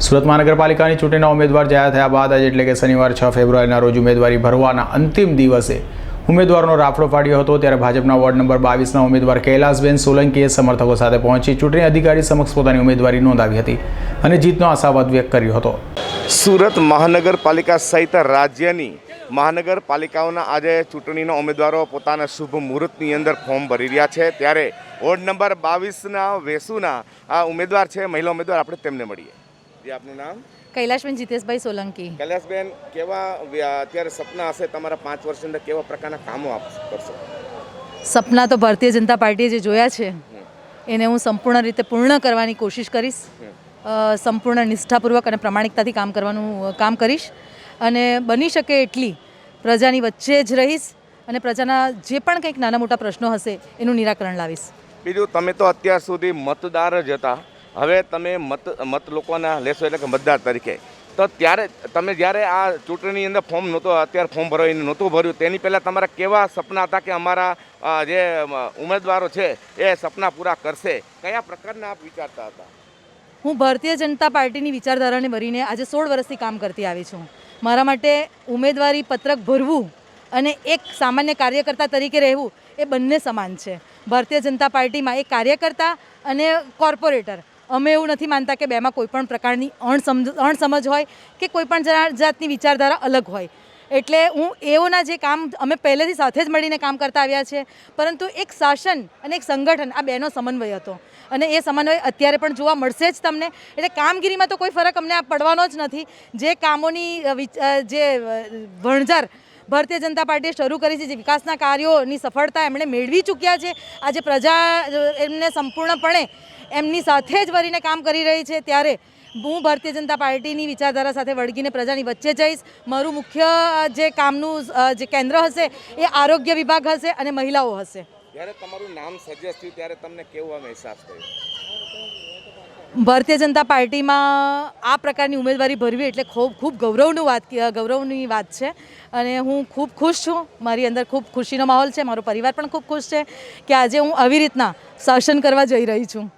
સુરત મહાનગરપાલિકાની ચૂંટણીના ઉમેદવાર જાહેર થયા બાદ આજે એટલે કે શનિવાર 6 ફેબ્રુઆરીના રોજ ઉમેદવારી ભરવાના અંતિમ દિવસે ઉમેદવારોનો રાફડો પાડ્યો હતો। ત્યારે ભાજપના વોર્ડ નંબર 22ના ઉમેદવાર કૈલાસબેન સોલંકીએ સમર્થકો સાથે પહોંચી ચૂંટણી અધિકારી સમક્ષ પોતાની ઉમેદવારી નોંધાવી હતી અને જીતનો આશાવાદ વ્યક્ત કર્યો હતો। સુરત મહાનગરપાલિકા સહિત રાજ્યની મહાનગરપાલિકાઓના આજે ચૂંટણીના ઉમેદવારો પોતાના શુભ મુહૂર્તની અંદર ફોર્મ ભરી રહ્યા છે। ત્યારે વોર્ડ નંબર 22ના વેસુના આ ઉમેદવાર છે, મહિલા ઉમેદવાર, આપણે તેમને મળીએ। જે આપનું નામ? કૈલાશબેન જીતેશભાઈ સોલંકી। કૈલાશબેન, કેવા અત્યારે સપના હશે તમારા 5 વર્ષની અંદર, કેવા પ્રકારના કામો આપ કરશો? સપના તો ભારતીય જનતા પાર્ટીએ જે જોયા છે એને હું સંપૂર્ણ રીતે પૂર્ણ કરવાની કોશિશ કરીશ। સંપૂર્ણ નિષ્ઠાપૂર્વક અને પ્રામાણિકતાથી કામ કરીશ અને બની શકે એટલી પ્રજાની વચ્ચે જ રહીશ અને પ્રજાના જે પણ કંઈક નાના મોટા પ્રશ્નો હશે એનું નિરાકરણ લાવીશ। બીજું, તમે તો અત્યાર સુધી મતદાર જ હતા, હવે તમે મત લોકોના લેશો, એટલે કે મતદાર તરીકે। તો ત્યારે તમે જ્યારે આ ચૂંટણીની અંદર ફોર્મ અત્યારે ફોર્મ ભરવાનું નહોતું ભર્યું, તેની પહેલાં તમારા કેવા સપના હતા કે અમારા જે ઉમેદવારો છે એ સપના પૂરા કરશે? કયા પ્રકારના આપ વિચારતા હતા? હું ભારતીય જનતા પાર્ટીની વિચારધારાને ભરીને આજે 16 વર્ષથી કામ કરતી આવી છું। મારા માટે ઉમેદવારી પત્રક ભરવું અને એક સામાન્ય કાર્યકર્તા તરીકે રહેવું એ બંને સમાન છે। ભારતીય જનતા પાર્ટીમાં એક કાર્યકર્તા અને કોર્પોરેટર, અમે એવું નથી માનતા કે બેમાં કોઈ પણ પ્રકારની અણસમજ હોય કે કોઈ પણ જાતની વિચારધારા અલગ હોય। એટલે હું એઓના જે કામ અમે પહેલેથી સાથે જ મળીને કામ કરતા આવ્યા છે, પરંતુ એક શાસન અને એક સંગઠન, આ બેનો સમન્વય હતો અને એ સમન્વય અત્યારે પણ જોવા મળશે જ તમને। એટલે કામગીરીમાં તો કોઈ ફરક અમને પડવાનો જ નથી। જે કામોની જે વણઝાર ભારતીય જનતા પાર્ટીએ શરૂ કરી છે, જે વિકાસના કાર્યોની સફળતા એમણે મેળવી ચૂક્યા છે, આજે પ્રજા એમને સંપૂર્ણપણે એમની સાથે જ વળીને કામ કરી રહી છે। ત્યારે હું ભારતીય જનતા પાર્ટીની વિચારધારા સાથે વળગીને પ્રજાની વચ્ચે જઈશ। મારું મુખ્ય જે કામનું જે કેન્દ્ર હશે એ આરોગ્ય વિભાગ હશે અને મહિલાઓ હશે। જ્યારે તમારું નામ સજેસ્ટ થયું ત્યારે તમને કેવો અહેસાસ થયો? ભારતીય જનતા પાર્ટીમાં આ પ્રકારની ઉમેદવારી ભરવી એટલે ખૂબ ગૌરવની વાત છે અને હું ખૂબ ખુશ છું। મારી અંદર ખૂબ ખુશીનો માહોલ છે, મારો પરિવાર પણ ખૂબ ખુશ છે કે આજે હું આવી રીતના શાસન કરવા જઈ રહી છું।